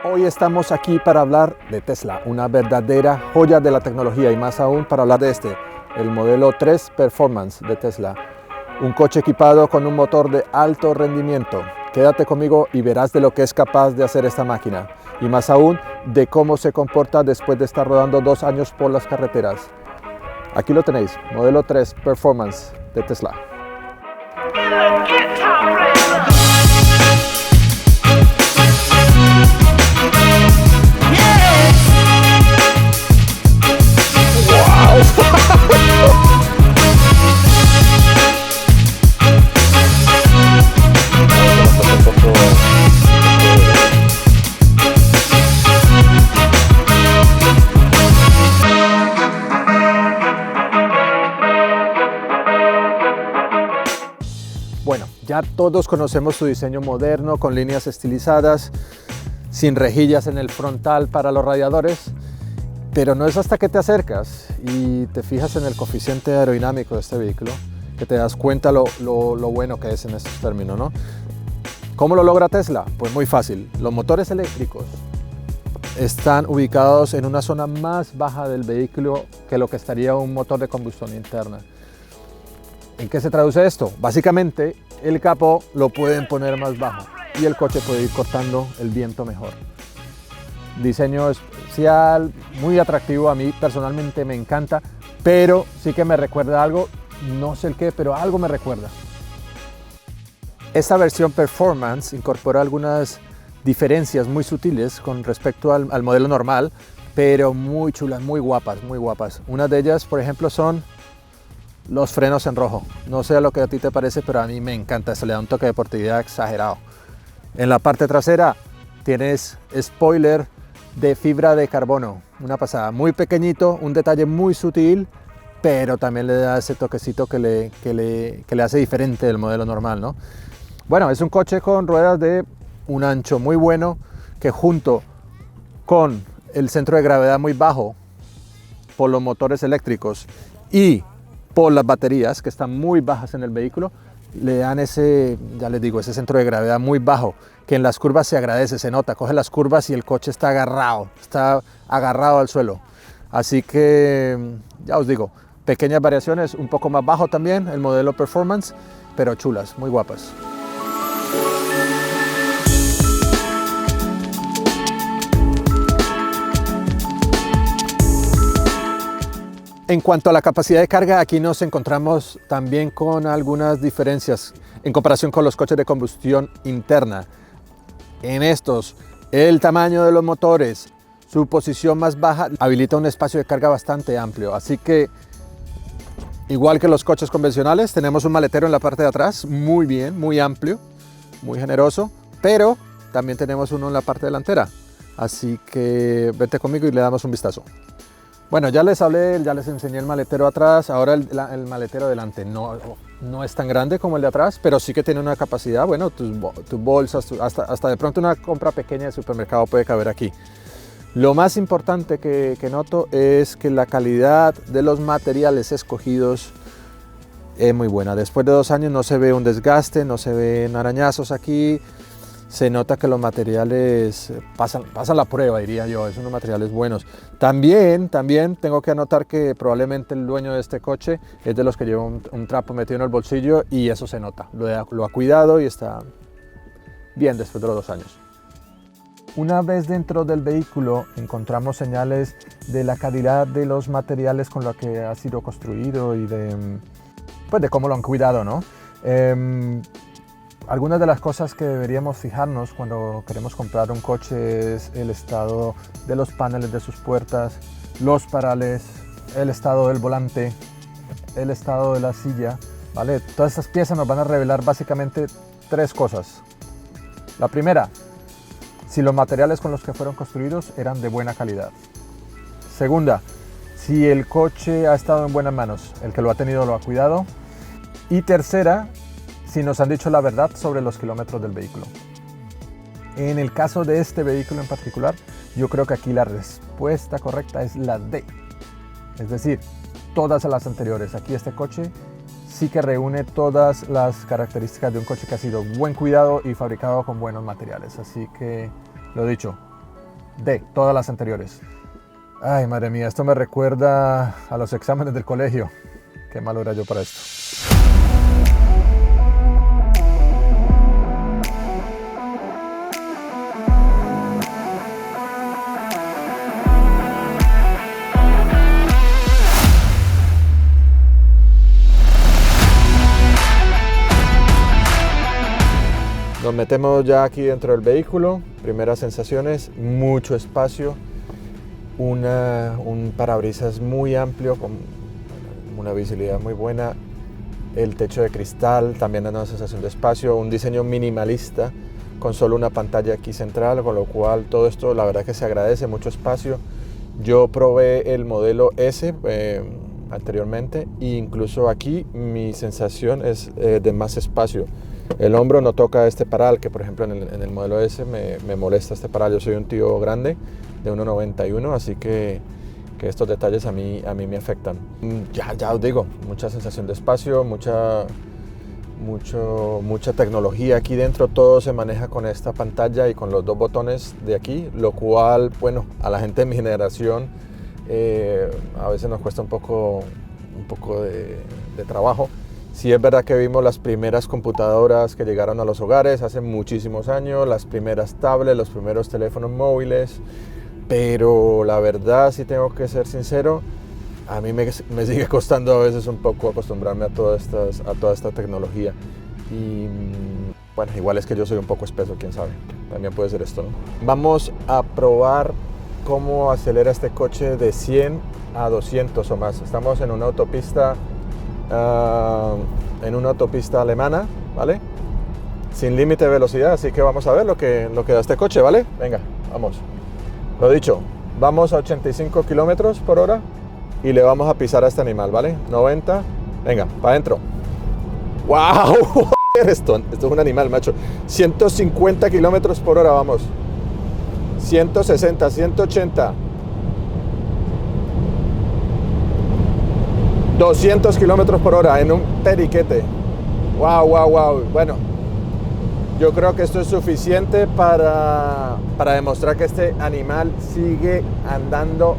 Hoy estamos aquí para hablar de Tesla, una verdadera joya de la tecnología y más aún para hablar de el modelo 3 Performance de Tesla. Un coche equipado con un motor de alto rendimiento. Quédate conmigo y verás de lo que es capaz de hacer esta máquina y más aún de cómo se comporta después de estar rodando 2 años por las carreteras. Aquí lo tenéis, modelo 3 Performance de Tesla. Bueno, ya todos conocemos su diseño moderno con líneas estilizadas, sin rejillas en el frontal para los radiadores, pero no es hasta que te acercas y te fijas en el coeficiente aerodinámico de este vehículo que te das cuenta lo bueno que es en estos términos, ¿no? ¿Cómo lo logra Tesla? Pues muy fácil. Los motores eléctricos están ubicados en una zona más baja del vehículo que lo que estaría un motor de combustión interna. ¿En qué se traduce esto? Básicamente, el capó lo pueden poner más bajo y el coche puede ir cortando el viento mejor. Diseño especial, muy atractivo, a mí personalmente me encanta, pero sí que me recuerda algo, no sé el qué, pero algo me recuerda. Esta versión Performance incorpora algunas diferencias muy sutiles con respecto al modelo normal, pero muy chulas, muy guapas, muy guapas. Una de ellas, por ejemplo, son los frenos en rojo. No sé lo que a ti te parece, pero a mí me encanta, se le da un toque de deportividad exagerado. En la parte trasera tienes spoiler de fibra de carbono, una pasada, muy pequeñito, un detalle muy sutil, pero también le da ese toquecito que le hace diferente del modelo normal, ¿no? Bueno, es un coche con ruedas de un ancho muy bueno, que junto con el centro de gravedad muy bajo por los motores eléctricos y por las baterías que están muy bajas en el vehículo, le dan ese, ya les digo, ese centro de gravedad muy bajo, que en las curvas se agradece, se nota, coge las curvas y el coche está agarrado al suelo. Así que, ya os digo, pequeñas variaciones, un poco más bajo también el modelo Performance, pero chulas, muy guapas. En cuanto a la capacidad de carga, aquí nos encontramos también con algunas diferencias en comparación con los coches de combustión interna. En estos, el tamaño de los motores, su posición más baja, habilita un espacio de carga bastante amplio. Así que, igual que los coches convencionales, tenemos un maletero en la parte de atrás, muy bien, muy amplio, muy generoso, pero también tenemos uno en la parte delantera. Así que vete conmigo y le damos un vistazo. Bueno, ya les enseñé el maletero atrás, ahora el maletero delante no es tan grande como el de atrás, pero sí que tiene una capacidad, bueno, tus bolsas, hasta de pronto una compra pequeña de supermercado puede caber aquí. Lo más importante que noto es que la calidad de los materiales escogidos es muy buena. Después de 2 años no se ve un desgaste, no se ven arañazos aquí. Se nota que los materiales pasan la prueba, diría yo, son unos materiales buenos. También tengo que anotar que probablemente el dueño de este coche es de los que lleva un trapo metido en el bolsillo y eso se nota. Lo ha cuidado y está bien después de los 2 años. Una vez dentro del vehículo encontramos señales de la calidad de los materiales con los que ha sido construido y de cómo lo han cuidado, ¿no? Algunas de las cosas que deberíamos fijarnos cuando queremos comprar un coche es el estado de los paneles de sus puertas, los parales, el estado del volante, el estado de la silla, ¿vale? Todas estas piezas nos van a revelar básicamente 3 cosas. La primera, si los materiales con los que fueron construidos eran de buena calidad. Segunda, si el coche ha estado en buenas manos, el que lo ha tenido lo ha cuidado. Y tercera, si nos han dicho la verdad sobre los kilómetros del vehículo. En el caso de este vehículo en particular, yo creo que aquí la respuesta correcta es la D. Es decir, todas las anteriores. Aquí este coche sí que reúne todas las características de un coche que ha sido buen cuidado y fabricado con buenos materiales. Así que, lo dicho, de todas las anteriores. Ay, madre mía, esto me recuerda a los exámenes del colegio. Qué malo era yo para esto. Nos metemos ya aquí dentro del vehículo. Primeras sensaciones, mucho espacio, un parabrisas muy amplio con una visibilidad muy buena, el techo de cristal también da una sensación de espacio, un diseño minimalista con solo una pantalla aquí central, con lo cual todo esto la verdad que se agradece, mucho espacio. Yo probé el modelo S anteriormente e incluso aquí mi sensación es de más espacio. El hombro no toca este paral, que por ejemplo en el modelo S me molesta este paral. Yo soy un tío grande de 1,91, así que estos detalles a mí me afectan. Ya os digo, mucha sensación de espacio, mucha tecnología aquí dentro. Todo se maneja con esta pantalla y con los dos botones de aquí, lo cual, bueno, a la gente de mi generación a veces nos cuesta un poco de trabajo. Sí es verdad que vimos las primeras computadoras que llegaron a los hogares hace muchísimos años, las primeras tablets, los primeros teléfonos móviles, pero la verdad, si tengo que ser sincero, a mí me sigue costando a veces un poco acostumbrarme a toda esta tecnología. Y bueno, igual es que yo soy un poco espeso, quién sabe, también puede ser esto, ¿no? Vamos a probar cómo acelera este coche de 100 a 200 o más. Estamos en una autopista alemana, ¿vale? Sin límite de velocidad, así que vamos a ver lo que da este coche, ¿vale? Venga, vamos. Lo dicho, vamos a 85 kilómetros por hora y le vamos a pisar a este animal, ¿vale? 90, venga, para adentro. ¡Wow! Esto es un animal, macho. 150 kilómetros por hora, vamos. 160, 180. 200 kilómetros por hora en un periquete. Wow. Bueno, yo creo que esto es suficiente para demostrar que este animal sigue andando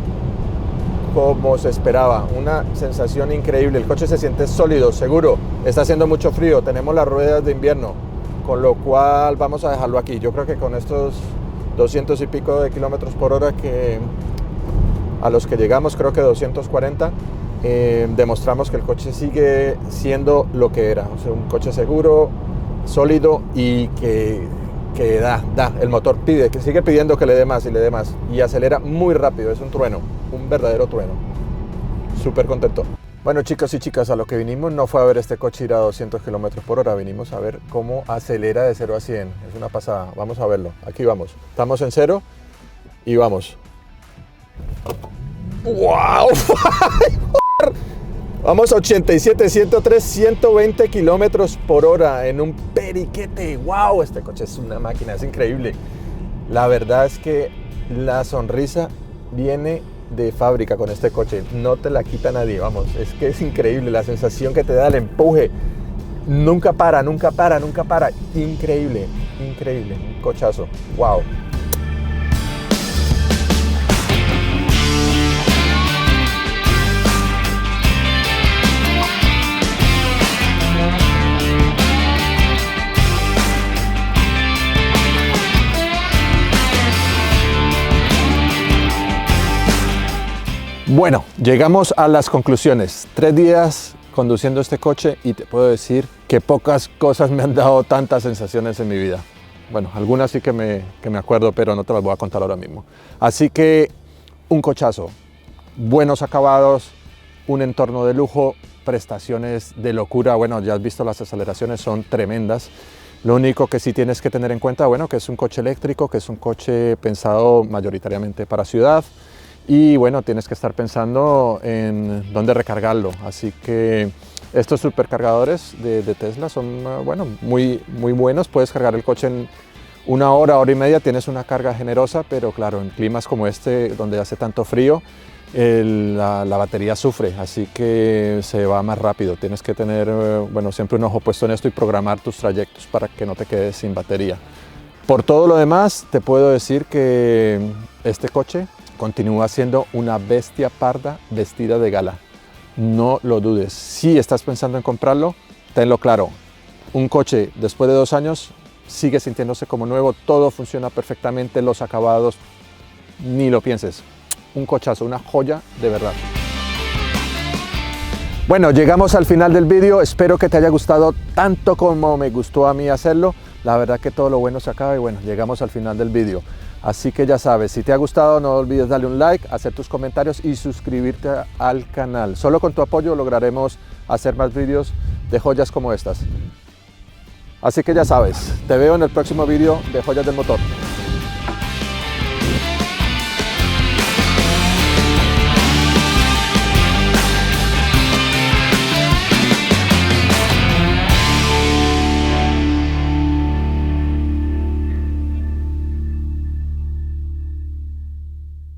como se esperaba. Una sensación increíble. El coche se siente sólido, seguro. Está haciendo mucho frío. Tenemos las ruedas de invierno, con lo cual vamos a dejarlo aquí. Yo creo que con estos 200 y pico de kilómetros por hora a los que llegamos, creo que 240, demostramos que el coche sigue siendo lo que era, o sea, un coche seguro, sólido y que da, el motor pide, que sigue pidiendo que le dé más y acelera muy rápido, es un trueno, un verdadero trueno. Súper contento. Bueno, chicos y chicas, a lo que vinimos no fue a ver este coche ir a 200 km por hora, vinimos a ver cómo acelera de 0 a 100, es una pasada, vamos a verlo, aquí vamos, estamos en 0 y vamos. ¡Wow! Vamos a 87, 103, 120 kilómetros por hora en un periquete. ¡Wow! Este coche es una máquina, es increíble. La verdad es que la sonrisa viene de fábrica con este coche. No te la quita nadie, vamos. Es que es increíble la sensación que te da el empuje. Nunca para. Increíble. Un cochazo. ¡Wow! Bueno, llegamos a las conclusiones. 3 días conduciendo este coche y te puedo decir que pocas cosas me han dado tantas sensaciones en mi vida. Bueno, algunas sí que me acuerdo, pero no te las voy a contar ahora mismo. Así que un cochazo, buenos acabados, un entorno de lujo, prestaciones de locura. Bueno, ya has visto las aceleraciones, son tremendas. Lo único que sí tienes que tener en cuenta, bueno, que es un coche eléctrico, que es un coche pensado mayoritariamente para ciudad. Y bueno, tienes que estar pensando en dónde recargarlo. Así que estos supercargadores de Tesla son bueno, muy buenos. Puedes cargar el coche en 1 hora, hora y media. Tienes una carga generosa, pero claro, en climas como este, donde hace tanto frío, la batería sufre. Así que se va más rápido. Tienes que tener bueno, siempre un ojo puesto en esto y programar tus trayectos para que no te quedes sin batería. Por todo lo demás, te puedo decir que este coche continúa siendo una bestia parda vestida de gala. No lo dudes. Si estás pensando en comprarlo, tenlo claro. Un coche después de 2 años sigue sintiéndose como nuevo, todo funciona perfectamente, los acabados, ni lo pienses. Un cochazo, una joya de verdad. Bueno, llegamos al final del vídeo. Espero que te haya gustado tanto como me gustó a mí hacerlo. La verdad que todo lo bueno se acaba y bueno, llegamos al final del vídeo. Así que ya sabes, si te ha gustado no olvides darle un like, hacer tus comentarios y suscribirte al canal. Solo con tu apoyo lograremos hacer más vídeos de joyas como estas. Así que ya sabes, te veo en el próximo vídeo de Joyas del Motor.